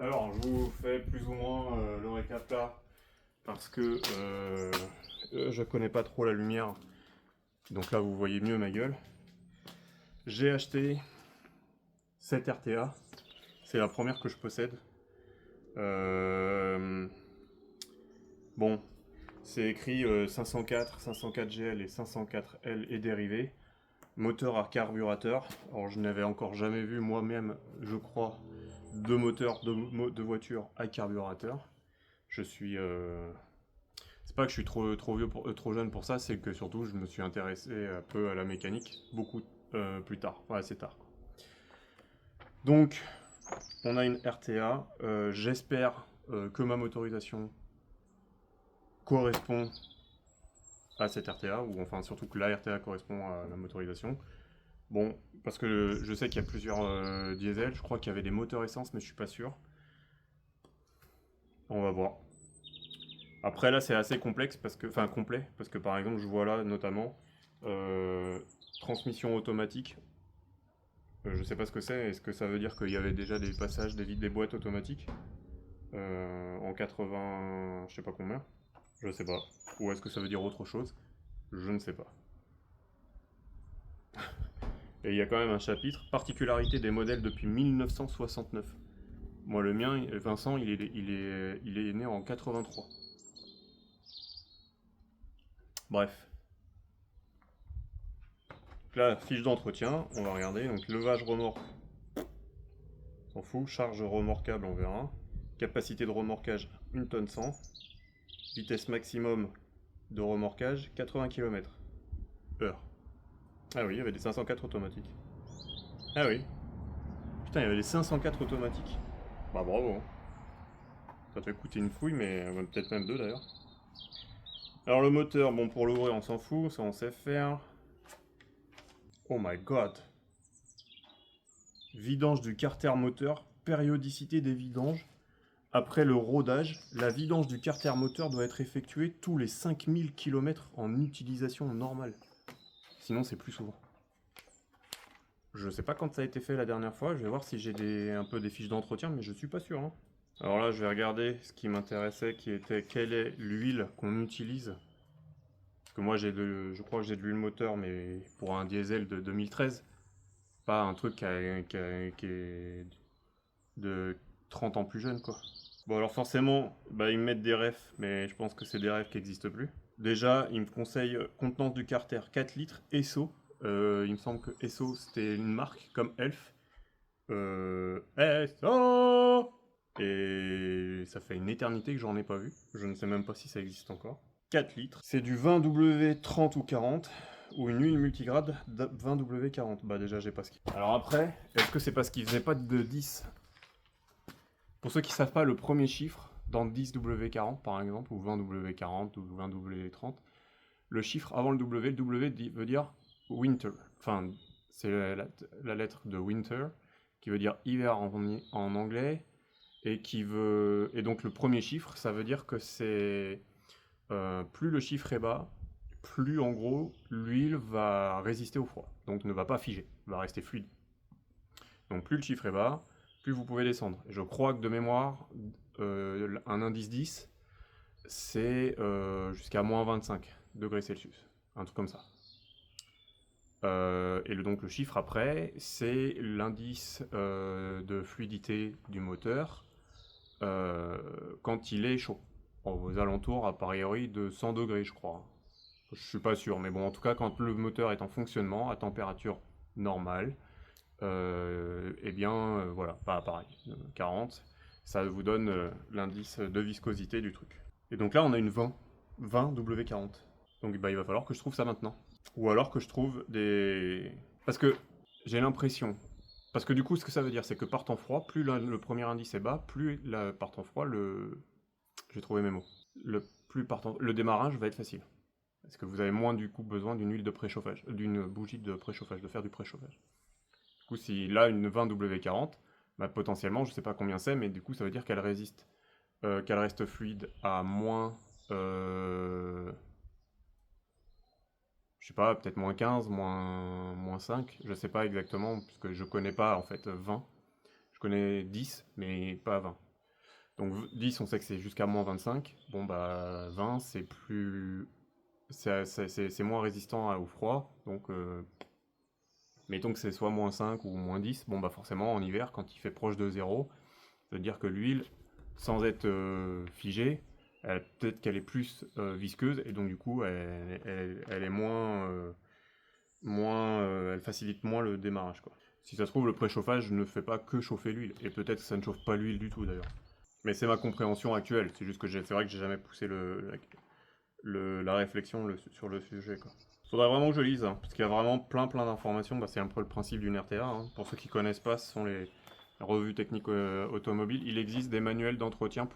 Alors, je vous fais plus ou moins le récap là, parce que je connais pas trop la lumière, donc là vous voyez mieux ma gueule. J'ai acheté cette RTA, c'est la première que je possède. Bon, c'est écrit 504, 504GL et 504L et dérivés. Moteur à carburateur. Alors je n'avais encore jamais vu moi-même, je crois, de moteur de voiture à carburateur. Je suis... C'est pas que je suis trop vieux trop jeune pour ça, c'est que surtout je me suis intéressé un peu à la mécanique beaucoup plus tard, enfin assez tard. Donc on a une RTA. J'espère que ma motorisation correspond à cette RTA, ou enfin surtout que la RTA correspond à la motorisation. Bon, parce que je sais qu'il y a plusieurs diesels, je crois qu'il y avait des moteurs essence, mais je suis pas sûr. On va voir. Après là c'est assez complexe, parce que, enfin complet, parce que par exemple je vois là notamment transmission automatique. Je sais pas ce que c'est, est-ce que ça veut dire qu'il y avait déjà des passages des boîtes automatiques en 80, je sais pas combien, je sais pas. Ou est-ce que ça veut dire autre chose? Je ne sais pas. Et il y a quand même un chapitre, particularité des modèles depuis 1969. Moi le mien, Vincent, il est né en 83. Bref. Là, fiche d'entretien, on va regarder. Donc levage remorque, s'en fout. Charge remorquable, on verra. Capacité de remorquage 1 tonne 100. Vitesse maximum de remorquage 80 km/h. Ah oui, il y avait des 504 automatiques. Ah oui. Putain, il y avait des 504 automatiques. Bah bravo. Hein. Ça te fait coûter une fouille, mais peut-être même deux d'ailleurs. Alors le moteur, bon pour l'ouvrir on s'en fout, ça on sait faire. Oh my god. Vidange du carter moteur, périodicité des vidanges. Après le rodage, la vidange du carter moteur doit être effectuée tous les 5000 km en utilisation normale. Sinon c'est plus souvent. Je sais pas quand ça a été fait la dernière fois, je vais voir si j'ai un peu des fiches d'entretien, mais je suis pas sûr. Hein. Alors là je vais regarder ce qui m'intéressait, qui était quelle est l'huile qu'on utilise. Parce que moi je crois que j'ai de l'huile moteur, mais pour un diesel de 2013, pas un truc qui est de 30 ans plus jeune quoi. Bon alors forcément, bah, ils me mettent des refs, mais je pense que c'est des refs qui n'existent plus. Déjà, ils me conseillent contenance du carter 4 litres, Esso. Il me semble que Esso c'était une marque comme Elf. Esso. Et ça fait une éternité que j'en ai pas vu. Je ne sais même pas si ça existe encore. 4 litres. C'est du 20W30 ou 40, ou une huile multigrade 20W40. Bah déjà j'ai pas ce qu'il... Alors après, est-ce que c'est parce qu'ils faisaient pas de 10? Pour ceux qui savent pas, le premier chiffre, dans 10W40 par exemple, ou 20W40 ou 20W30, le chiffre avant le W veut dire winter. Enfin, c'est la lettre de winter, qui veut dire hiver en anglais, et donc le premier chiffre, ça veut dire que c'est... plus le chiffre est bas, plus en gros l'huile va résister au froid, donc ne va pas figer, va rester fluide. Donc plus le chiffre est bas, plus vous pouvez descendre. Et je crois que de mémoire, un indice 10, c'est jusqu'à moins 25 degrés Celsius, un truc comme ça. Donc le chiffre après, c'est l'indice de fluidité du moteur quand il est chaud. Aux alentours, a priori, de 100 degrés, je crois. Je suis pas sûr, mais bon, en tout cas, quand le moteur est en fonctionnement, à température normale, eh bien, voilà, pas pareil, 40, ça vous donne l'indice de viscosité du truc. Et donc là, on a une 20 W40. Donc bah, il va falloir que je trouve ça maintenant. Ou alors que je trouve des... Parce que j'ai l'impression... Parce que du coup, ce que ça veut dire, c'est que par temps froid, plus le premier indice est bas, plus par temps froid, j'ai trouvé mes mots. Le démarrage va être facile. Parce que vous avez moins du coup besoin d'une huile de préchauffage, d'une bougie de préchauffage, de faire du préchauffage. Du coup, si là, une 20W40, bah, potentiellement, je sais pas combien c'est, mais du coup, ça veut dire qu'elle résiste, qu'elle reste fluide à moins... je sais pas, peut-être moins 15, moins 5, je sais pas exactement, parce que je connais pas en fait 20. Je connais 10, mais pas 20. Donc 10, on sait que c'est jusqu'à moins 25. Bon, bah 20, c'est plus... C'est moins résistant au froid. Donc, mettons que c'est soit moins 5 ou moins 10. Bon, bah forcément, en hiver, quand il fait proche de 0, ça veut dire que l'huile, sans être figée, peut-être qu'elle est plus visqueuse. Et donc, du coup, elle est elle facilite moins le démarrage, quoi. Si ça se trouve, le préchauffage ne fait pas que chauffer l'huile. Et peut-être que ça ne chauffe pas l'huile du tout, d'ailleurs. Mais c'est ma compréhension actuelle. C'est juste que c'est vrai que j'ai jamais poussé la réflexion sur le sujet, quoi. Faudrait vraiment que je lise, hein, parce qu'il y a vraiment plein d'informations. Bah, c'est un peu le principe d'une RTA, hein. Pour ceux qui connaissent pas, ce sont les revues techniques automobiles. Il existe des manuels d'entretien.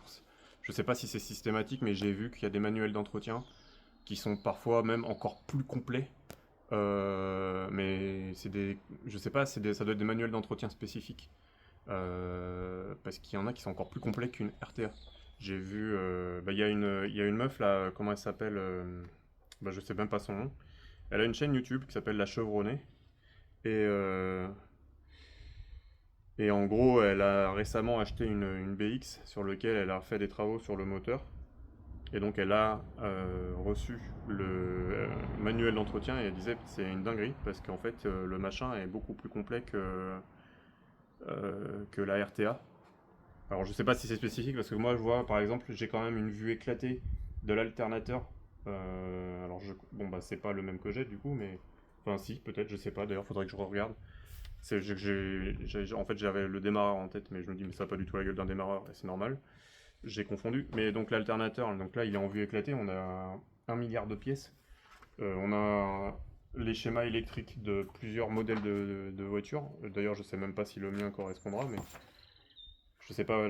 Je sais pas si c'est systématique, mais j'ai vu qu'il y a des manuels d'entretien qui sont parfois même encore plus complets. Mais je sais pas, ça doit être des manuels d'entretien spécifiques. Parce qu'il y en a qui sont encore plus complets qu'une RTA. J'ai vu, bah, il y a une meuf là, comment elle s'appelle, bah, je sais même pas son nom. Elle a une chaîne YouTube qui s'appelle La Chevronnée. Et, euh, et en gros, elle a récemment acheté une BX sur laquelle elle a fait des travaux sur le moteur. Et donc elle a reçu le manuel d'entretien et elle disait que c'est une dinguerie parce qu'en fait le machin est beaucoup plus complet que la RTA. Alors je sais pas si c'est spécifique parce que moi je vois par exemple j'ai quand même une vue éclatée de l'alternateur. Alors bon bah c'est pas le même que j'ai du coup mais enfin si peut-être je sais pas d'ailleurs faudrait que je regarde. En fait j'avais le démarreur en tête mais je me dis mais ça a pas du tout la gueule d'un démarreur et c'est normal. J'ai confondu mais donc l'alternateur donc là il est en vue éclatée on a 1 milliard de pièces. On a les schémas électriques de plusieurs modèles de voitures. D'ailleurs je sais même pas si le mien correspondra mais je sais pas,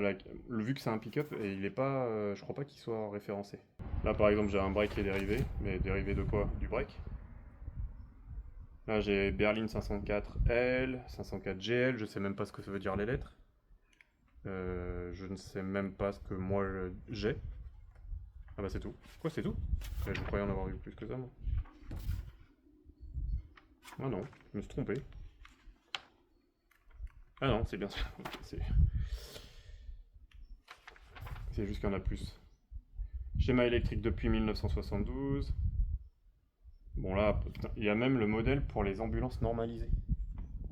vu que c'est un pick-up, et il est pas, je crois pas qu'il soit référencé. Là par exemple j'ai un break qui est dérivé, mais dérivé de quoi? Du break. Là j'ai Berline 504L, 504GL, je sais même pas ce que ça veut dire les lettres. Je ne sais même pas ce que moi j'ai. Ah bah c'est tout. Quoi c'est tout? Je croyais en avoir eu plus que ça moi. Ah non, je me suis trompé. Ah non, c'est bien ça. C'est c'est juste qu'il y en a plus. Schéma électrique depuis 1972. Bon là, putain, il y a même le modèle pour les ambulances normalisées.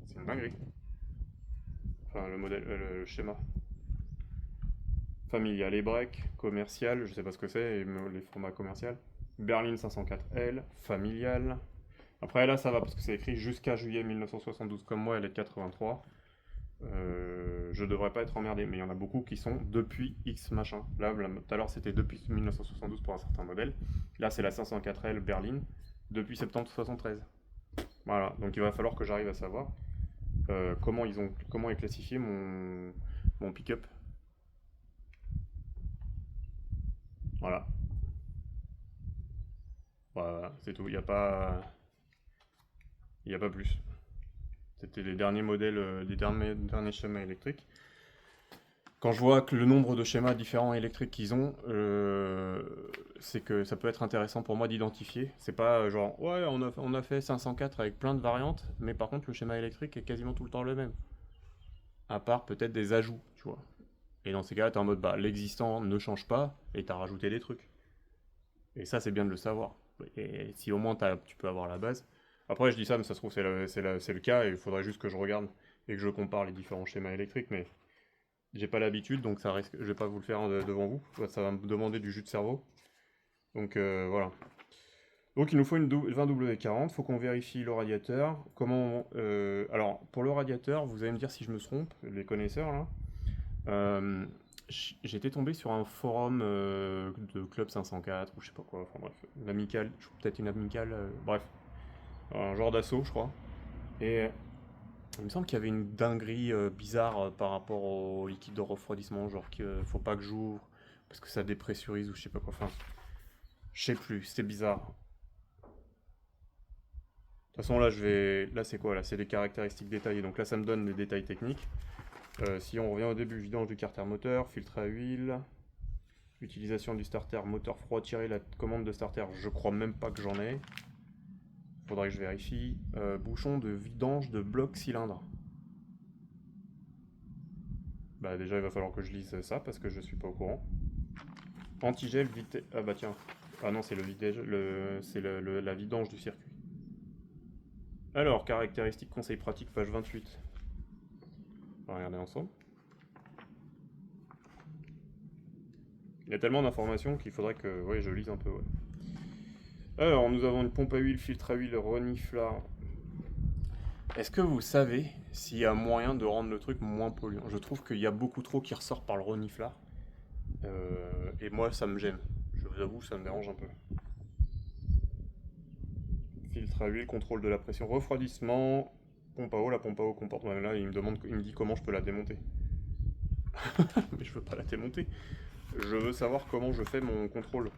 C'est une dinguerie. Enfin, le modèle, le schéma. Familial et break, commercial, je sais pas ce que c'est, les formats commercial. Berline 504L, familial. Après là ça va parce que c'est écrit jusqu'à juillet 1972 comme moi, elle est de 83. Je devrais pas être emmerdé, mais il y en a beaucoup qui sont depuis X machin. Là, tout à l'heure c'était depuis 1972 pour un certain modèle. Là c'est la 504L Berline depuis septembre 73. Voilà, donc il va falloir que j'arrive à savoir comment est classifié mon pick-up. Voilà. Voilà, c'est tout. Il y a pas plus. C'était les derniers modèles, des derniers schémas électriques. Quand je vois que le nombre de schémas différents électriques qu'ils ont, c'est que ça peut être intéressant pour moi d'identifier. C'est pas genre, ouais, on a fait 504 avec plein de variantes, mais par contre, le schéma électrique est quasiment tout le temps le même. À part peut-être des ajouts, tu vois. Et dans ces cas-là, t'es en mode, bah, l'existant ne change pas, et t'as rajouté des trucs. Et ça, c'est bien de le savoir. Et si au moins tu peux avoir la base. Après, je dis ça, mais ça se trouve, c'est le cas, et il faudrait juste que je regarde et que je compare les différents schémas électriques, mais j'ai pas l'habitude, donc ça risque, je vais pas vous le faire devant vous. Ça va me demander du jus de cerveau. Donc voilà. Donc il nous faut une 20W40, faut qu'on vérifie le radiateur. Alors, pour le radiateur, vous allez me dire si je me trompe, les connaisseurs là. Euh, J'étais tombé sur un forum de Club 504 ou je sais pas quoi, enfin bref, une amicale, peut-être une amicale, bref, un genre d'assaut je crois. Et il me semble qu'il y avait une dinguerie bizarre par rapport au liquide de refroidissement, genre qu'il faut pas que j'ouvre parce que ça dépressurise ou je sais pas quoi, enfin je sais plus, c'était bizarre. De toute façon là c'est quoi là? C'est des caractéristiques détaillées, donc là ça me donne des détails techniques. Si on revient au début, vidange du carter moteur, filtre à huile, utilisation du starter moteur froid, tirer la commande de starter, je crois même pas que j'en ai. Faudrait que je vérifie. Bouchon de vidange de bloc cylindre. Bah déjà il va falloir que je lise ça parce que je suis pas au courant. Antigel, vitesse... Ah bah tiens. Ah non, c'est le vidage, c'est la vidange du circuit. Alors, caractéristiques, conseils pratiques, page 28. On va regarder ensemble. Il y a tellement d'informations qu'il faudrait que ouais, je lise un peu. Ouais. Alors, nous avons une pompe à huile, filtre à huile, reniflard. Est-ce que vous savez s'il y a moyen de rendre le truc moins polluant? Je trouve qu'il y a beaucoup trop qui ressort par le reniflard. Et moi, ça me gêne. Je vous avoue, ça me dérange un peu. Filtre à huile, contrôle de la pression, refroidissement, pompe à eau. La pompe à eau comporte. Ouais, là, il me dit comment je peux la démonter. Mais je veux pas la démonter. Je veux savoir comment je fais mon contrôle.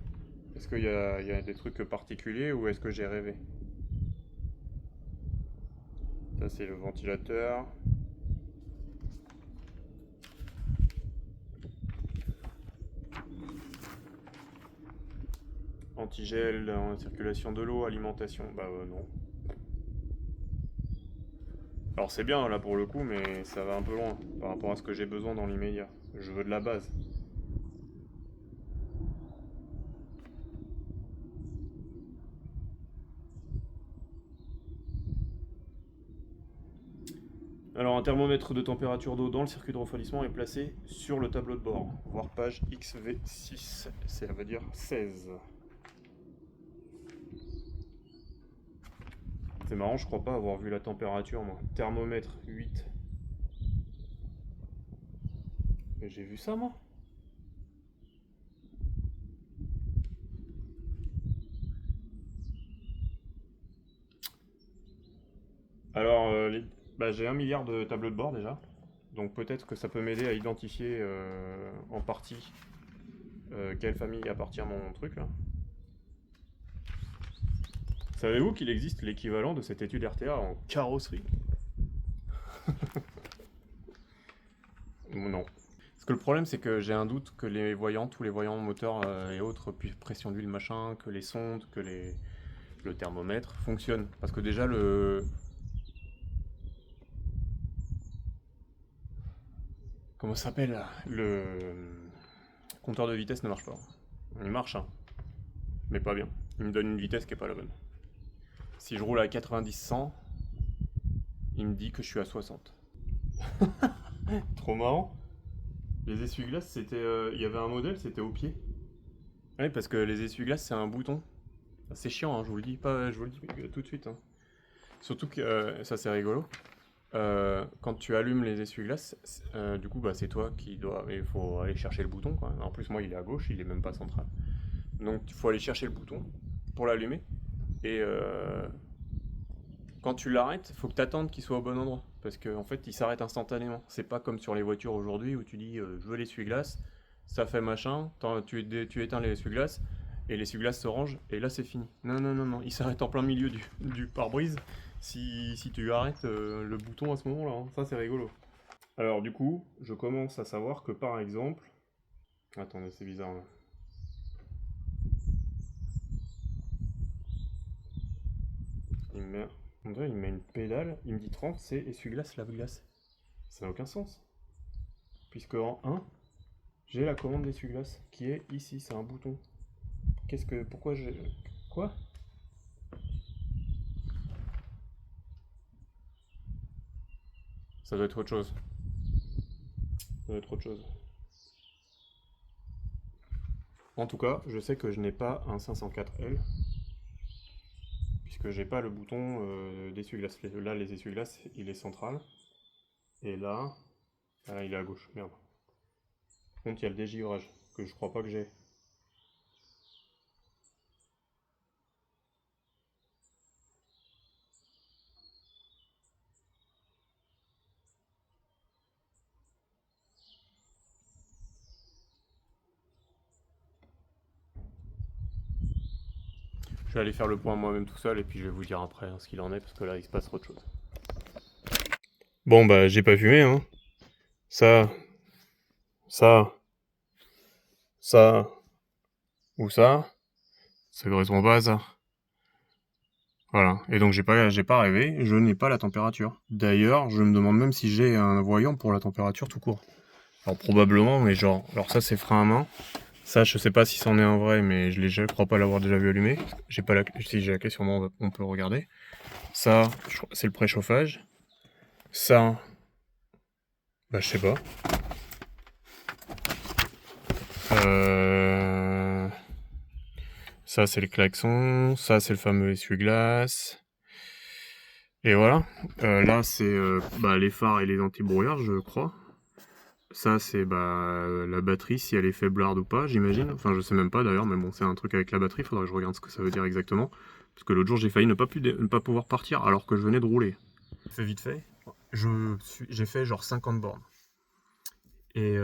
Est-ce qu'il y a des trucs particuliers ou est-ce que j'ai rêvé? Ça, c'est le ventilateur. Antigel, circulation de l'eau, alimentation. Bah non. Alors c'est bien là pour le coup, mais ça va un peu loin par rapport à ce que j'ai besoin dans l'immédiat. Je veux de la base. Alors un thermomètre de température d'eau dans le circuit de refroidissement est placé sur le tableau de bord, voire page XV6, ça veut dire 16. C'est marrant, je crois pas avoir vu la température moi. Thermomètre 8. Mais j'ai vu ça moi. Alors, bah, j'ai 1 milliard de tableaux de bord déjà. Donc peut-être que ça peut m'aider à identifier en partie quelle famille appartient mon truc là. Savez-vous qu'il existe l'équivalent de cette étude RTA en carrosserie? Non. Parce que le problème c'est que j'ai un doute que les voyants, tous les voyants moteurs et autres, puis pression d'huile machin, que les sondes, que le thermomètre fonctionnent. Parce que déjà le... Comment ça s'appelle là? Le compteur de vitesse ne marche pas. Il marche, hein, mais pas bien. Il me donne une vitesse qui est pas la bonne. Si je roule à 90-100, il me dit que je suis à 60. Trop marrant. Les essuie-glaces, c'était, il y avait un modèle, c'était au pied. Oui, parce que les essuie-glaces, c'est un bouton. C'est chiant, hein, je vous le dis pas, je vous le dis tout de suite. Hein. Surtout que ça, c'est rigolo. Quand tu allumes les essuie-glaces, du coup, bah, c'est toi qui dois. Il faut aller chercher le bouton. Quoi. En plus, moi, il est à gauche, il est même pas central. Donc, il faut aller chercher le bouton pour l'allumer. Et quand tu l'arrêtes, il faut que tu attendes qu'il soit au bon endroit. Parce qu'en fait, il s'arrête instantanément. C'est pas comme sur les voitures aujourd'hui où tu dis je veux l'essuie-glace, ça fait machin, tu éteins les essuie-glaces et l'essuie-glace se range et là c'est fini. Non, non, non, non, il s'arrête en plein milieu du pare-brise si tu arrêtes le bouton à ce moment-là. Hein. Ça c'est rigolo. Alors du coup, je commence à savoir que par exemple... Attendez, c'est bizarre là. On dirait il met une pédale, il me dit 30, c'est essuie-glace, lave-glace. Ça n'a aucun sens. Puisque en 1, j'ai la commande d'essuie-glace qui est ici, c'est un bouton. Pourquoi j'ai... Quoi? Ça doit être autre chose. Ça doit être autre chose. En tout cas, je sais que je n'ai pas un 504L. Puisque j'ai pas le bouton d'essuie-glace. Là, les essuie-glaces, il est central. Et là, il est à gauche. Merde. Par contre, il y a le dégivrage, que je crois pas que j'ai. Je vais aller faire le point moi-même tout seul et puis je vais vous dire après hein, ce qu'il en est parce que là il se passe autre chose. Bon bah j'ai pas fumé hein. Ça, ça, ça, ou ça correspond pas à ça. Voilà, et donc j'ai pas rêvé, je n'ai pas la température. D'ailleurs, je me demande même si j'ai un voyant pour la température tout court. Alors probablement, mais genre, alors ça c'est frein à main. Ça, je sais pas si c'en est un vrai, mais je crois pas l'avoir déjà vu allumer. J'ai pas la, si j'ai la clé, sûrement on peut regarder. Ça, c'est le préchauffage. Ça, bah je sais pas. Ça c'est le klaxon. Ça c'est le fameux essuie-glace. Et voilà. Là c'est les phares et les anti-brouillards, je crois. Ça c'est la batterie, si elle est faiblarde ou pas, j'imagine. Enfin je sais même pas d'ailleurs, mais bon c'est un truc avec la batterie, faudrait que je regarde ce que ça veut dire exactement. Parce que l'autre jour j'ai failli ne pas pouvoir partir alors que je venais de rouler. Fait vite fait, j'ai fait genre 50 bornes. Et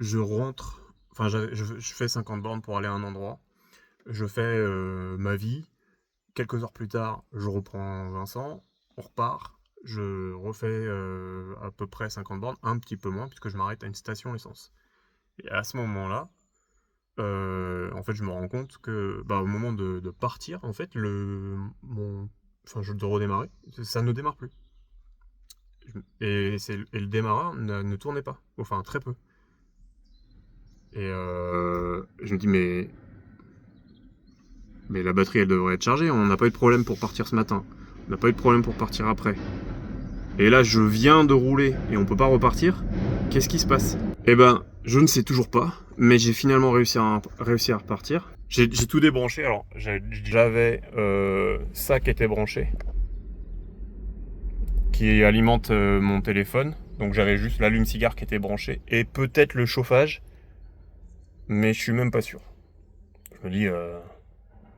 je rentre, enfin je fais 50 bornes pour aller à un endroit. Je fais ma vie. Quelques heures plus tard, je reprends Vincent, on repart. Je refais à peu près 50 bornes, un petit peu moins, puisque je m'arrête à une station essence. Et à ce moment-là, en fait, je me rends compte que, au moment de partir, en fait, de redémarrer, ça ne démarre plus. Et le démarreur ne tournait pas, enfin très peu. Et je me dis, mais la batterie, elle devrait être chargée, on n'a pas eu de problème pour partir ce matin. On n'a pas eu de problème pour partir après. Et là, je viens de rouler et on peut pas repartir. Qu'est-ce qui se passe? Eh ben, je ne sais toujours pas, mais j'ai finalement réussi à repartir. J'ai tout débranché. Alors, j'avais ça qui était branché, qui alimente mon téléphone. Donc, j'avais juste l'allume-cigare qui était branché et peut-être le chauffage, mais je suis même pas sûr. Je me dis,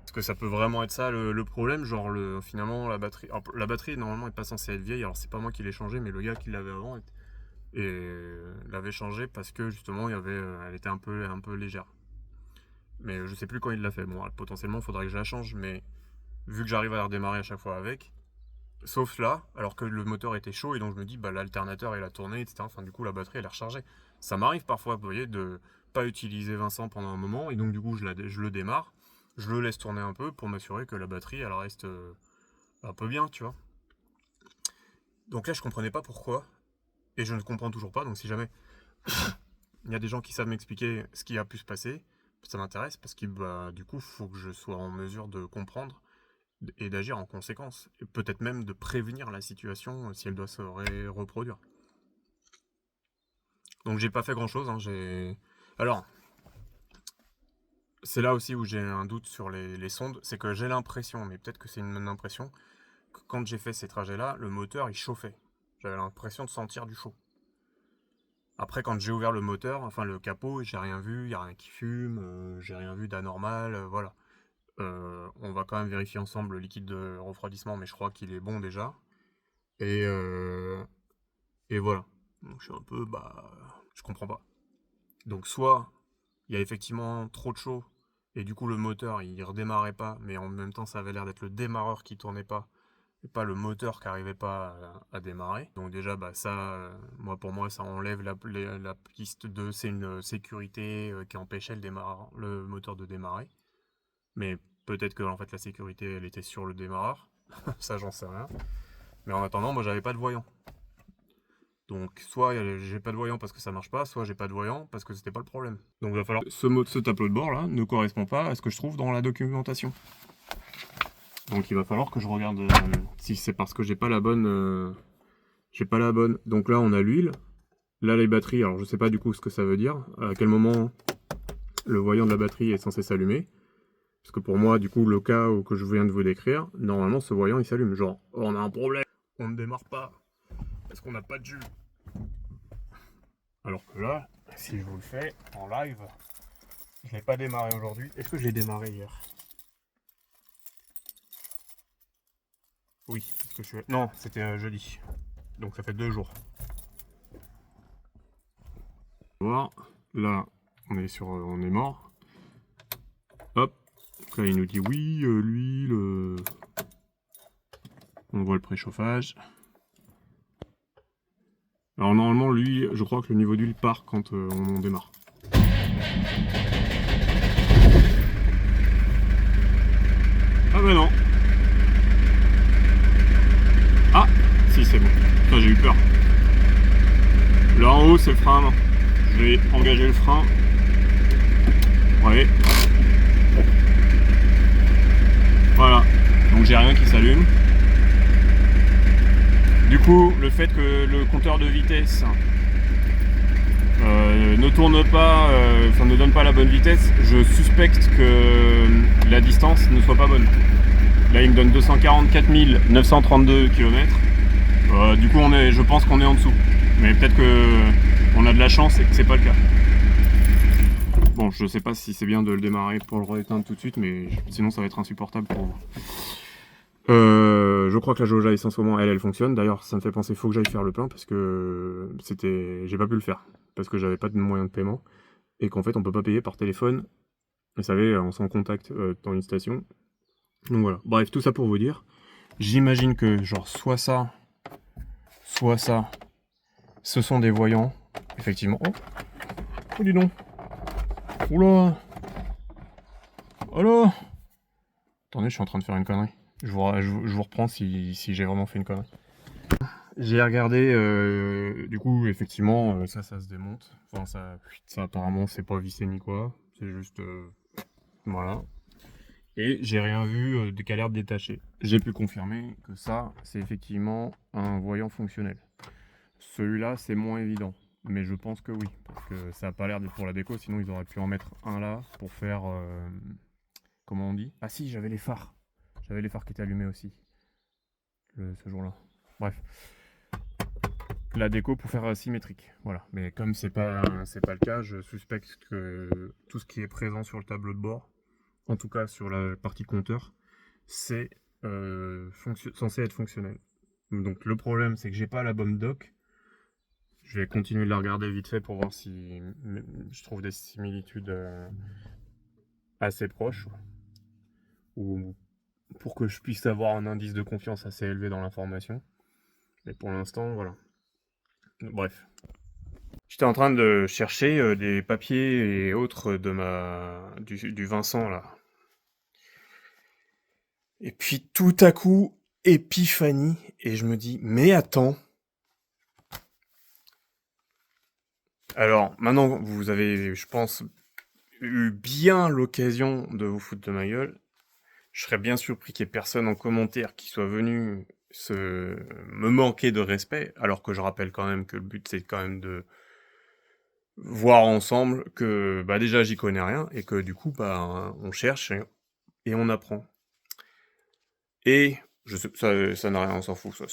est-ce que ça peut vraiment être ça le problème? Genre, finalement, la batterie. Alors, la batterie, normalement, n'est pas censée être vieille. Alors, c'est pas moi qui l'ai changée, mais le gars qui l'avait avant l'avait changée parce que justement, elle était un peu légère. Mais je sais plus quand il l'a fait. Bon, potentiellement, il faudrait que je la change, mais vu que j'arrive à la redémarrer à chaque fois avec, sauf là, alors que le moteur était chaud, et donc je me dis, l'alternateur il a tourné, etc. Enfin, du coup, la batterie elle est rechargée. Ça m'arrive parfois, vous voyez, de pas utiliser Vincent pendant un moment, et donc du coup, je le démarre, je le laisse tourner un peu pour m'assurer que la batterie elle reste un peu bien, tu vois. Donc là, je comprenais pas pourquoi, et je ne comprends toujours pas, donc si jamais il y a des gens qui savent m'expliquer ce qui a pu se passer, ça m'intéresse parce que du coup, il faut que je sois en mesure de comprendre et d'agir en conséquence. Et peut-être même de prévenir la situation si elle doit se reproduire. Donc j'ai pas fait grand-chose. Alors, c'est là aussi où j'ai un doute sur les sondes. C'est que j'ai l'impression, mais peut-être que c'est une impression, que quand j'ai fait ces trajets-là, le moteur il chauffait. J'avais l'impression de sentir du chaud. Après, quand j'ai ouvert le moteur, enfin le capot, j'ai rien vu, il n'y a rien qui fume, j'ai rien vu d'anormal, voilà. On va quand même vérifier ensemble le liquide de refroidissement, mais je crois qu'il est bon déjà. Et voilà. Donc je suis un peu, je comprends pas. Donc soit il y a effectivement trop de chaud, et du coup le moteur il redémarrait pas, mais en même temps ça avait l'air d'être le démarreur qui tournait pas, et pas le moteur qui arrivait pas à démarrer. Donc déjà ça, pour moi ça enlève la piste de c'est une sécurité qui empêchait le moteur de démarrer. Mais peut-être que en fait la sécurité elle était sur le démarreur, ça j'en sais rien. Mais en attendant, moi j'avais pas de voyant. Donc soit j'ai pas de voyant parce que ça marche pas, soit j'ai pas de voyant parce que c'était pas le problème. Donc il va falloir ce tableau de bord là ne correspond pas à ce que je trouve dans la documentation. Donc il va falloir que je regarde si c'est parce que j'ai pas la bonne. Donc là on a l'huile, là les batteries. Alors je sais pas du coup ce que ça veut dire, à quel moment le voyant de la batterie est censé s'allumer. Parce que pour moi, du coup, le cas que je viens de vous décrire, normalement, ce voyant, il s'allume. Genre, on a un problème, on ne démarre pas, parce qu'on n'a pas de jus. Alors que là, si je vous le fais en live, je l'ai pas démarré aujourd'hui. Est-ce que je l'ai démarré hier? Oui, parce que non, c'était jeudi. Donc ça fait 2 jours. Voir, là, on est mort. Hop. Là, il nous dit oui, l'huile. On voit le préchauffage. Alors normalement, lui, je crois que le niveau d'huile part quand on démarre. Ah bah non. Ah, si c'est bon. Putain, j'ai eu peur. Là en haut c'est le frein à main. Je vais engager le frein. Ouais. Voilà. Donc j'ai rien qui s'allume. Du coup, le fait que le compteur de vitesse ne tourne pas, enfin ne donne pas la bonne vitesse, je suspecte que la distance ne soit pas bonne. Là il me donne 244 932 km. Du coup je pense qu'on est en dessous. Mais peut-être qu'on a de la chance et que c'est pas le cas. Bon, je sais pas si c'est bien de le démarrer pour le rééteindre tout de suite, mais sinon ça va être insupportable pour vous. Je crois que la jauge à essence au moins elle fonctionne. D'ailleurs ça me fait penser, faut que j'aille faire le plein parce que j'ai pas pu le faire parce que j'avais pas de moyen de paiement et qu'en fait on peut pas payer par téléphone. Vous savez, on s'en contacte dans une station. Donc voilà. Bref, tout ça pour vous dire. J'imagine que genre soit ça, ce sont des voyants. Effectivement. Oh dis donc. Oula. Oh. Attendez, je suis en train de faire une connerie. Je vous reprends si j'ai vraiment fait une connerie. J'ai regardé, du coup, effectivement, ça se démonte. Enfin, ça apparemment, c'est pas vissé ni quoi. C'est juste, voilà. Et j'ai rien vu de qui a l'air détaché. J'ai pu confirmer que ça, c'est effectivement un voyant fonctionnel. Celui-là, c'est moins évident. Mais je pense que oui, parce que ça n'a pas l'air d'être pour la déco, sinon ils auraient pu en mettre un là pour faire... comment on dit? Ah si, j'avais les phares. J'avais les phares qui étaient allumés aussi. Ce jour-là. Bref. La déco pour faire symétrique. Voilà. Mais comme c'est pas le cas, je suspecte que tout ce qui est présent sur le tableau de bord, en tout cas sur la partie compteur, c'est censé être fonctionnel. Donc le problème, c'est que j'ai pas la bonne doc. Je vais continuer de la regarder vite fait pour voir si je trouve des similitudes assez proches. Ou pour que je puisse avoir un indice de confiance assez élevé dans l'information. Mais pour l'instant, voilà. Bref. J'étais en train de chercher des papiers et autres du Vincent, là. Et puis, tout à coup, épiphanie. Et je me dis, mais attends. Alors, maintenant, vous avez, je pense, eu bien l'occasion de vous foutre de ma gueule. Je serais bien surpris qu'il n'y ait personne en commentaire qui soit venu me manquer de respect, alors que je rappelle quand même que le but c'est quand même de voir ensemble que bah déjà j'y connais rien et que du coup bah on cherche et on apprend. Et ça n'a rien, on s'en fout, ça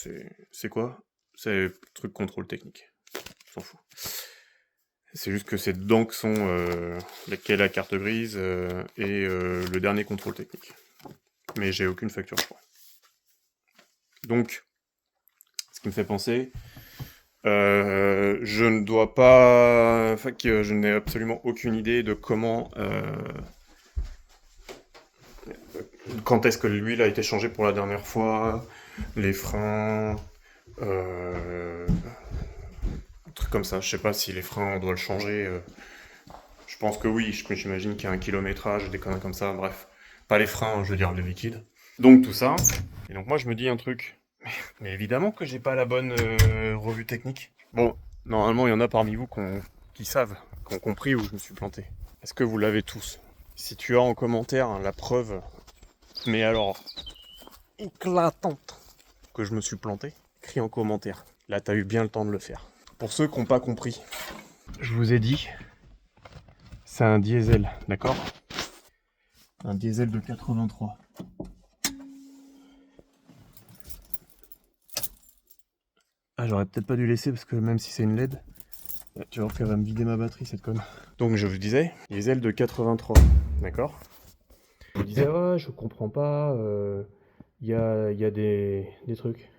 c'est quoi? C'est le truc contrôle technique. On s'en fout. C'est juste que c'est dedans que sont la carte grise et le dernier contrôle technique. Mais j'ai aucune facture, je crois. Donc, ce qui me fait penser, je ne dois pas... Enfin, que je n'ai absolument aucune idée de comment... quand est-ce que l'huile a été changée pour la dernière fois, les freins... trucs comme ça. Je sais pas si les freins, on doit le changer. Je pense que oui, j'imagine qu'il y a un kilométrage, des conneries comme ça, bref. Pas les freins, je veux dire le liquide. Donc tout ça. Et donc moi je me dis un truc. Mais évidemment que j'ai pas la bonne revue technique. Bon, normalement il y en a parmi vous qui savent, qui ont compris où je me suis planté. Est-ce que vous l'avez tous? Si tu as en commentaire la preuve, mais alors éclatante, que je me suis planté, écris en commentaire. Là t'as eu bien le temps de le faire. Pour ceux qui n'ont pas compris, je vous ai dit, c'est un diesel, d'accord? Un diesel de 83. Ah, j'aurais peut-être pas dû laisser parce que même si c'est une LED, tu vois qu'elle va me vider ma batterie cette conne. Donc je vous disais, diesel de 83, d'accord? Je vous disais, ouais, je comprends pas, y a des trucs.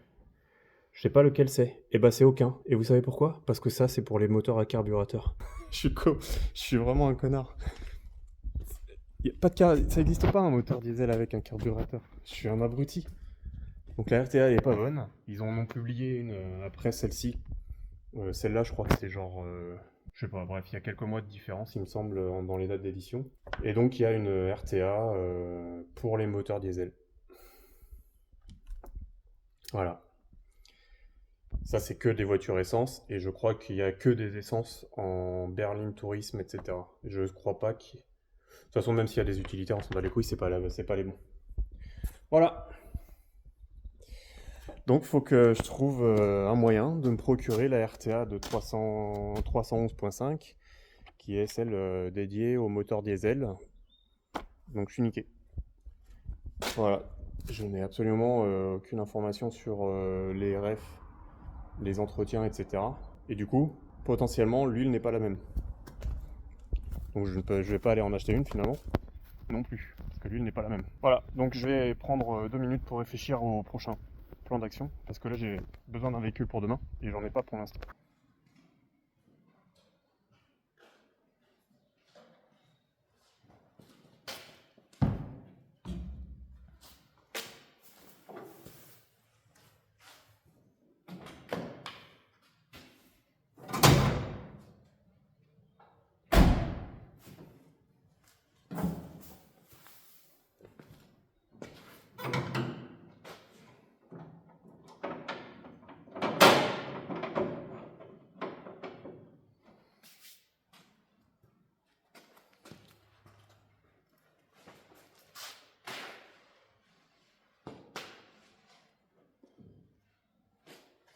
Je sais pas lequel c'est. Et bah c'est aucun. Et vous savez pourquoi? Parce que ça c'est pour les moteurs à carburateur. Je suis vraiment un connard. Ça n'existe pas un moteur diesel avec un carburateur. Je suis un abruti. Donc la RTA elle est pas bonne. Ils en ont publié une après celle-ci. Celle-là je crois que c'est genre... je sais pas, bref, il y a quelques mois de différence il me semble dans les dates d'édition. Et donc il y a une RTA pour les moteurs diesel. Voilà. Ça, c'est que des voitures essence, et je crois qu'il y a que des essences en berline tourisme, etc. Je crois pas qu'il... De toute façon, même s'il y a des utilitaires, on s'en bat les couilles, c'est pas les bons. Voilà. Donc, il faut que je trouve un moyen de me procurer la RTA de 311.5, qui est celle dédiée au moteur diesel. Donc, je suis niqué. Voilà. Je n'ai absolument aucune information sur les refs, les entretiens, etc. Et du coup, potentiellement, l'huile n'est pas la même. Donc, je vais pas aller en acheter une finalement. Non plus, parce que l'huile n'est pas la même. Voilà, donc je vais prendre 2 minutes pour réfléchir au prochain plan d'action, parce que là j'ai besoin d'un véhicule pour demain, et j'en ai pas pour l'instant.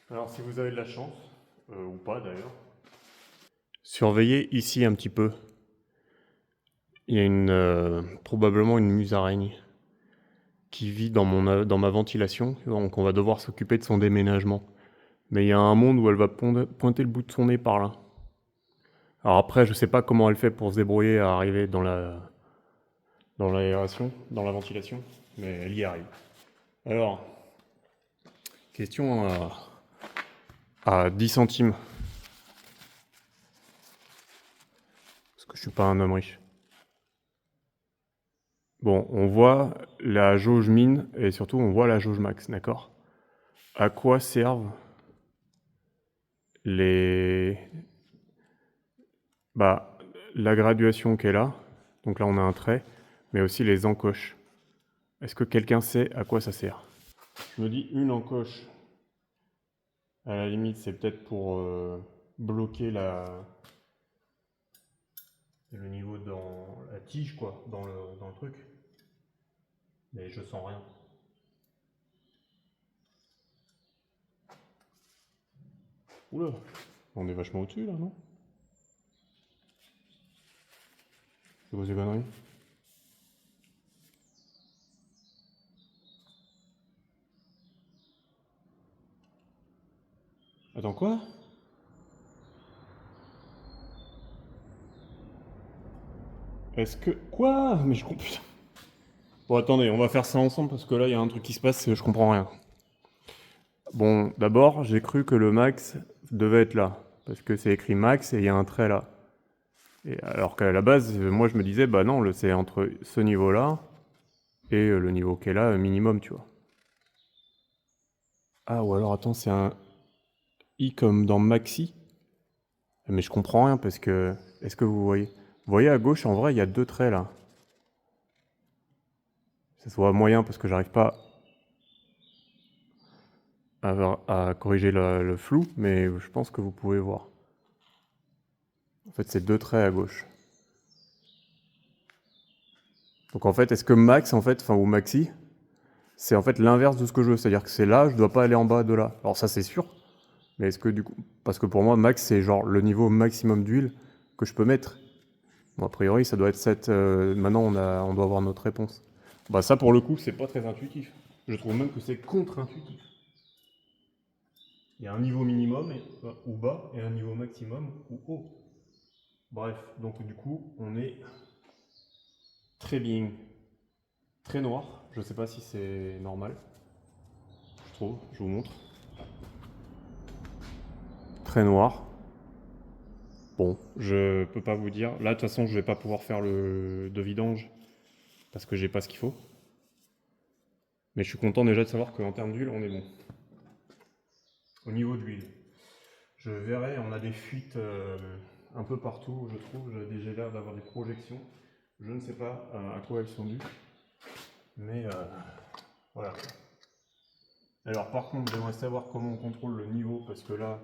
Alors si vous avez de la chance, ou pas d'ailleurs, surveillez ici un petit peu. Il y a probablement une musaraigne qui vit dans ma ventilation, donc on va devoir s'occuper de son déménagement. Mais il y a un monde où elle va pointer le bout de son nez par là. Alors après, je sais pas comment elle fait pour se débrouiller à arriver dans l'aération, dans la ventilation, mais elle y arrive. Alors, question à 10 centimes. Parce que je suis pas un homme riche. Bon, on voit la jauge mine et surtout on voit la jauge max, d'accord? À quoi servent les... Bah, la graduation qui est là, donc là on a un trait, mais aussi les encoches. Est-ce que quelqu'un sait à quoi ça sert? Je me dis une encoche, à la limite c'est peut-être pour bloquer le niveau dans la tige, quoi, dans le truc. Mais je sens rien. Oula, on est vachement au-dessus là, non? C'est quoi ces conneries? Attends, quoi? Est-ce que... Quoi? Mais je comprends... Putain. Bon, attendez, on va faire ça ensemble parce que là, il y a un truc qui se passe et je comprends rien. Bon, d'abord, j'ai cru que le max devait être là. Parce que c'est écrit max et il y a un trait là. Et alors qu'à la base, moi, je me disais, bah non, c'est entre ce niveau-là et le niveau qui est là, minimum, tu vois. Ah, ou alors, attends, c'est un I comme dans maxi? Mais je comprends rien parce que... Est-ce que vous voyez? Vous voyez à gauche, en vrai, il y a 2 traits là. Ça se voit moyen parce que j'arrive pas à corriger le flou, mais je pense que vous pouvez voir. En fait, c'est 2 traits à gauche. Donc en fait, est-ce que max, en fait, enfin, ou maxi, c'est en fait l'inverse de ce que je veux, c'est-à-dire que c'est là, je dois pas aller en bas de là. Alors ça, c'est sûr, mais est-ce que du coup... Parce que pour moi, max, c'est genre le niveau maximum d'huile que je peux mettre. Bon, a priori, ça doit être 7. Maintenant, on doit avoir notre réponse. Bah ça, pour le coup, c'est pas très intuitif. Je trouve même que c'est contre-intuitif. Il y a un niveau minimum ou bas et un niveau maximum ou haut. Bref, donc du coup, on est très bien, très noir. Je sais pas si c'est normal. Je trouve, je vous montre. Très noir. Bon, je peux pas vous dire. Là, de toute façon, je vais pas pouvoir faire de vidange parce que j'ai pas ce qu'il faut. Mais je suis content déjà de savoir qu'en termes d'huile, on est bon. Au niveau de l'huile, je verrai, on a des fuites un peu partout, je trouve. J'ai l'air d'avoir des projections. Je ne sais pas à quoi elles sont dues. Mais voilà. Alors par contre, j'aimerais savoir comment on contrôle le niveau, parce que là,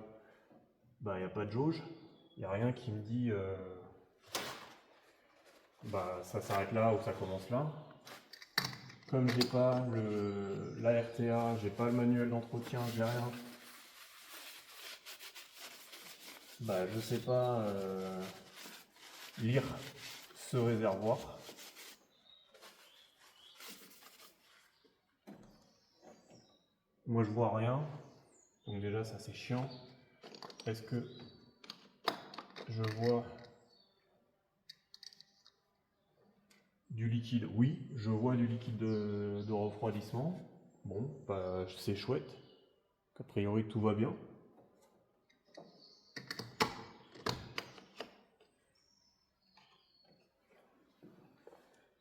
bah, il n'y a pas de jauge. Il n'y a rien qui me dit bah, ça s'arrête là ou ça commence là. Comme j'ai pas la RTA, j'ai pas le manuel d'entretien, j'ai rien. Bah, je sais pas lire ce réservoir. Moi je vois rien, donc déjà ça c'est chiant. Est-ce que je vois du liquide? Oui, je vois du liquide de refroidissement. Bon, bah, c'est chouette. A priori tout va bien.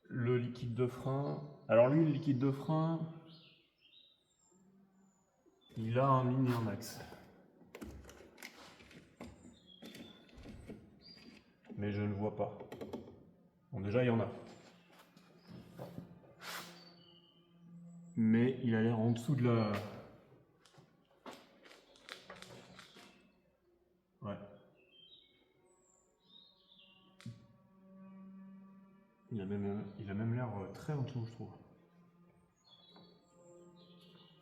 Le liquide de frein. Alors lui, le liquide de frein, il a un mini un max. Mais je ne vois pas. Bon, déjà, il y en a. Mais il a l'air en dessous de la... Ouais. Il a même l'air très en dessous, je trouve.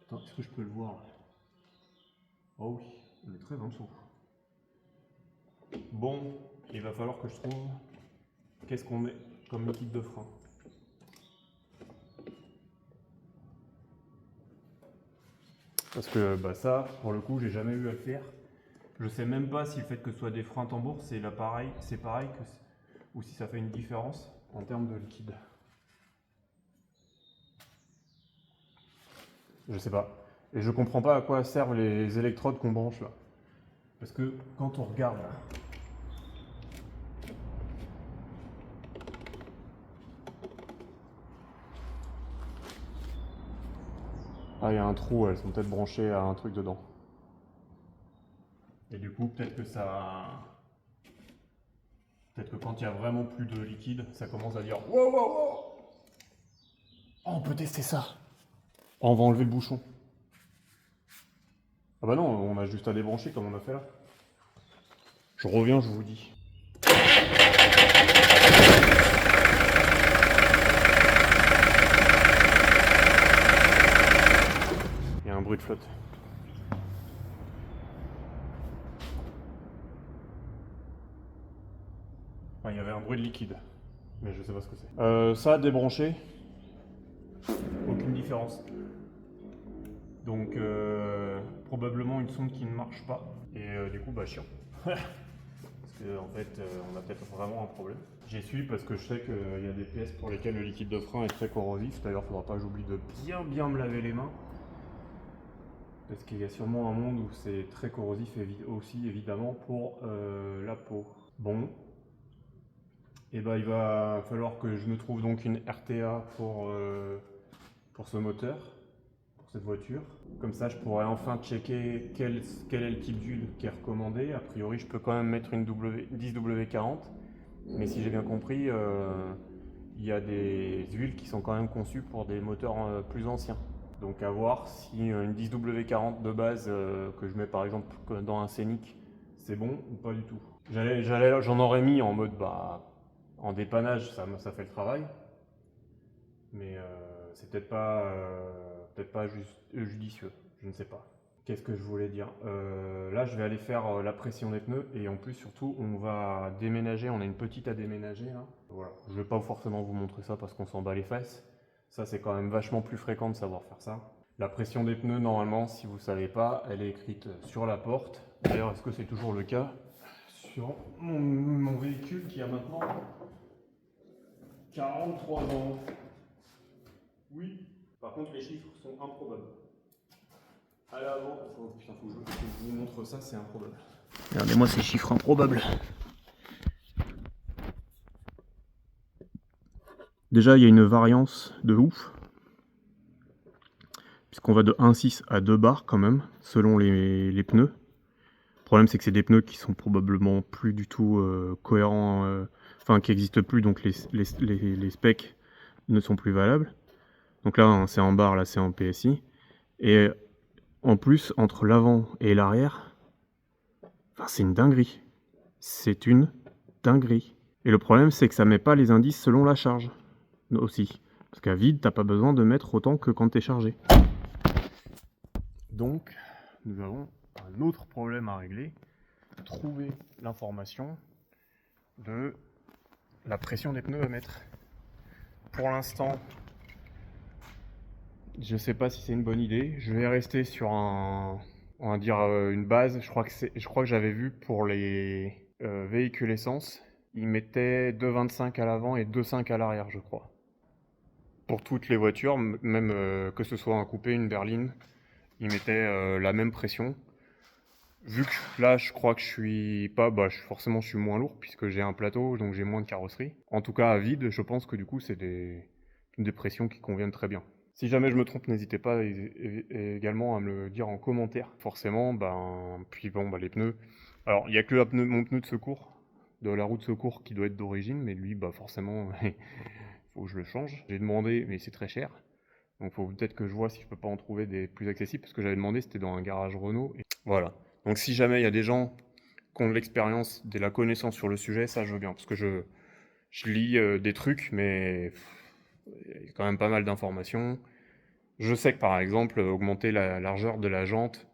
Attends, est-ce que je peux le voir? Oh oui, il est très en dessous. Bon, il va falloir que je trouve... Qu'est-ce qu'on met comme liquide de frein? Parce que bah, ça, pour le coup, j'ai jamais eu à le faire. Je sais même pas si le fait que ce soit des freins tambours, c'est pareil que ou si ça fait une différence en termes de liquide. Je sais pas. Et je comprends pas à quoi servent les électrodes qu'on branche là. Parce que quand on regarde là, ah, il y a un trou, elles sont peut-être branchées à un truc dedans. Et du coup, peut-être que ça... Peut-être que quand il y a vraiment plus de liquide, ça commence à dire wow, wow, wow. Oh, on peut tester ça. Oh, on va enlever le bouchon. Ah bah non, on a juste à débrancher comme on a fait là. Je reviens, je vous dis. Il y a un bruit de flotte. Enfin, il y avait un bruit de liquide, mais je sais pas ce que c'est. Ça, débranché, aucune différence. Donc, probablement une sonde qui ne marche pas. Et du coup, bah, chiant. Parce qu'en fait, on a peut-être vraiment un problème. J'y suis parce que je sais qu'il y a des pièces pour lesquelles le liquide de frein est très corrosif. D'ailleurs, il ne faudra pas que j'oublie de bien me laver les mains. Parce qu'il y a sûrement un monde où c'est très corrosif aussi, évidemment, pour la peau. Bon. Et bah, il va falloir que je me trouve donc une RTA pour ce moteur, pour cette voiture. Comme ça, je pourrais enfin checker quel est le type d'huile qui est recommandé. A priori, je peux quand même mettre une 10W40. Mais si j'ai bien compris, il y a des huiles qui sont quand même conçues pour des moteurs plus anciens. Donc à voir si une 10W40 de base que je mets par exemple dans un Scénic, c'est bon ou pas du tout. J'en aurais mis en mode en dépannage, ça fait le travail. Mais c'est peut-être pas judicieux, je ne sais pas. Qu'est-ce que je voulais dire? Là, je vais aller faire la pression des pneus et en plus, surtout, on va déménager. On a une petite à déménager là. Voilà. Je ne vais pas forcément vous montrer ça parce qu'on s'en bat les fesses. Ça, c'est quand même vachement plus fréquent de savoir faire ça. La pression des pneus, normalement, si vous ne savez pas, elle est écrite sur la porte. D'ailleurs, est-ce que c'est toujours le cas? Sur mon véhicule qui a maintenant 43 ans. Oui. Par contre, les chiffres sont improbables. À l'avant, putain, faut que je vous montre ça, c'est improbable. Regardez-moi ces chiffres improbables. Déjà, il y a une variance de ouf. Puisqu'on va de 1,6 à 2 bars quand même, selon les pneus. Le problème, c'est que c'est des pneus qui sont probablement plus du tout cohérents, enfin qui n'existent plus, donc les specs ne sont plus valables. Donc là, c'est en bar, là c'est en PSI. Et en plus, entre l'avant et l'arrière, enfin, c'est une dinguerie. C'est une dinguerie. Et le problème, c'est que ça met pas les indices selon la charge aussi. Parce qu'à vide, t'as pas besoin de mettre autant que quand t'es chargé. Donc, nous avons un autre problème à régler. Trouver l'information de la pression des pneus à mettre. Pour l'instant, je sais pas si c'est une bonne idée. Je vais rester sur on va dire une base. Je crois que j'avais vu pour les véhicules essence, ils mettaient 2,25 à l'avant et 2,5 à l'arrière, je crois. Pour toutes les voitures, même que ce soit un coupé, une berline, ils mettaient la même pression. Vu que là, je crois que je suis pas, forcément, je suis moins lourd puisque j'ai un plateau, donc j'ai moins de carrosserie. En tout cas, à vide, je pense que du coup, c'est des pressions qui conviennent très bien. Si jamais je me trompe, n'hésitez pas également à me le dire en commentaire. Forcément, puis bon, les pneus. Alors, il n'y a que mon pneu de secours, de la roue de secours, qui doit être d'origine, mais lui, forcément, il faut que je le change. J'ai demandé, mais c'est très cher. Donc, il faut peut-être que je vois si je peux pas en trouver des plus accessibles, parce que j'avais demandé, c'était dans un garage Renault. Et voilà. Donc, si jamais il y a des gens qui ont de l'expérience, de la connaissance sur le sujet, ça, je veux bien, parce que je lis des trucs, mais il y a quand même pas mal d'informations. Je sais que par exemple, augmenter la largeur de la jante,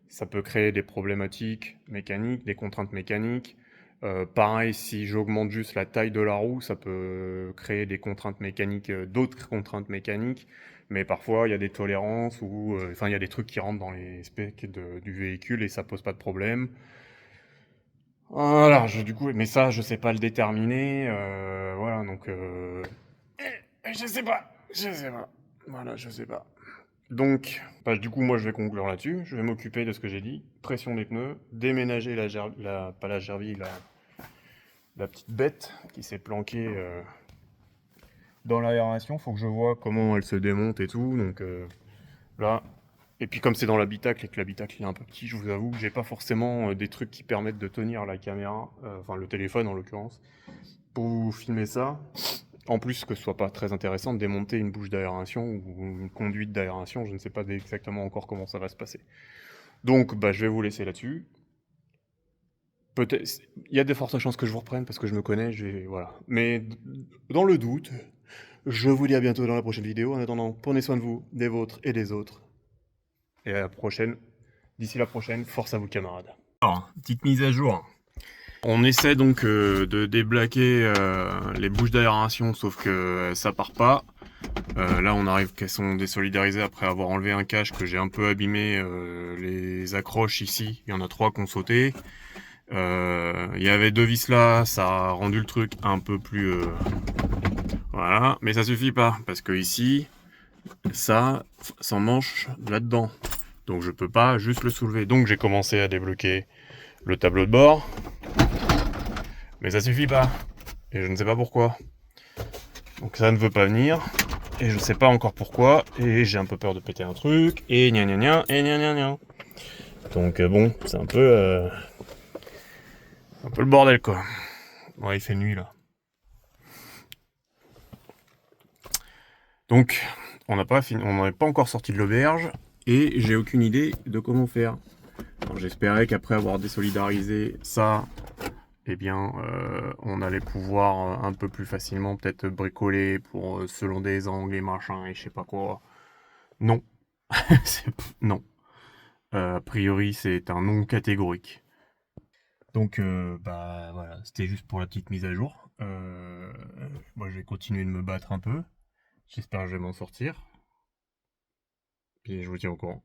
ça peut créer des problématiques mécaniques, des contraintes mécaniques. Pareil, si j'augmente juste la taille de la roue, ça peut créer des contraintes mécaniques, d'autres contraintes mécaniques. Mais parfois, il y a des tolérances ou il y a des trucs qui rentrent dans les specs du véhicule et ça pose pas de problème. Voilà, du coup, mais ça, je sais pas le déterminer. Voilà, donc je sais pas. Voilà, je sais pas. Donc, du coup, moi, je vais conclure là-dessus. Je vais m'occuper de ce que j'ai dit. Pression des pneus, déménager pas la gerville, la petite bête qui s'est planquée dans l'aération. Faut que je vois comment elle se démonte et tout. Donc là, et puis comme c'est dans l'habitacle et que l'habitacle il est un peu petit, je vous avoue que j'ai pas forcément des trucs qui permettent de tenir la caméra, enfin le téléphone en l'occurrence, pour vous filmer ça. En plus, que ce soit pas très intéressant de démonter une bouche d'aération ou une conduite d'aération, je ne sais pas exactement encore comment ça va se passer. Donc, je vais vous laisser là-dessus. Peut-être, il y a de fortes chances que je vous reprenne parce que je me connais, voilà. Mais dans le doute, je vous dis à bientôt dans la prochaine vidéo. En attendant, prenez soin de vous, des vôtres et des autres. Et à la prochaine. D'ici la prochaine, force à vous camarades. Alors, petite mise à jour. On essaie donc de déblaquer les bouches d'aération, sauf que ça part pas. Là, on arrive qu'elles sont désolidarisées après avoir enlevé un cache que j'ai un peu abîmé. Les accroches ici, il y en a 3 qui ont sauté. Il y avait 2 vis là, ça a rendu le truc un peu plus... Voilà, mais ça suffit pas, parce que ici, ça s'emmanche là-dedans. Donc je peux pas juste le soulever. Donc j'ai commencé à débloquer le tableau de bord. Mais ça suffit pas. Et je ne sais pas pourquoi. Donc ça ne veut pas venir. Et je ne sais pas encore pourquoi. Et j'ai un peu peur de péter un truc. Et gna gna gna. Et gna gna gna. Donc bon, c'est un peu le bordel quoi. Ouais, il fait nuit là. Donc, on n'a pas fini, on n'en est pas encore sorti de l'auberge. Et j'ai aucune idée de comment faire. J'espérais qu'après avoir désolidarisé ça, eh bien, on allait pouvoir un peu plus facilement peut-être bricoler pour selon des angles et machin et je sais pas quoi. Non. Non. A priori, c'est un non catégorique. Donc, voilà, c'était juste pour la petite mise à jour. Moi, je vais continuer de me battre un peu. J'espère que je vais m'en sortir. Puis je vous tiens au courant.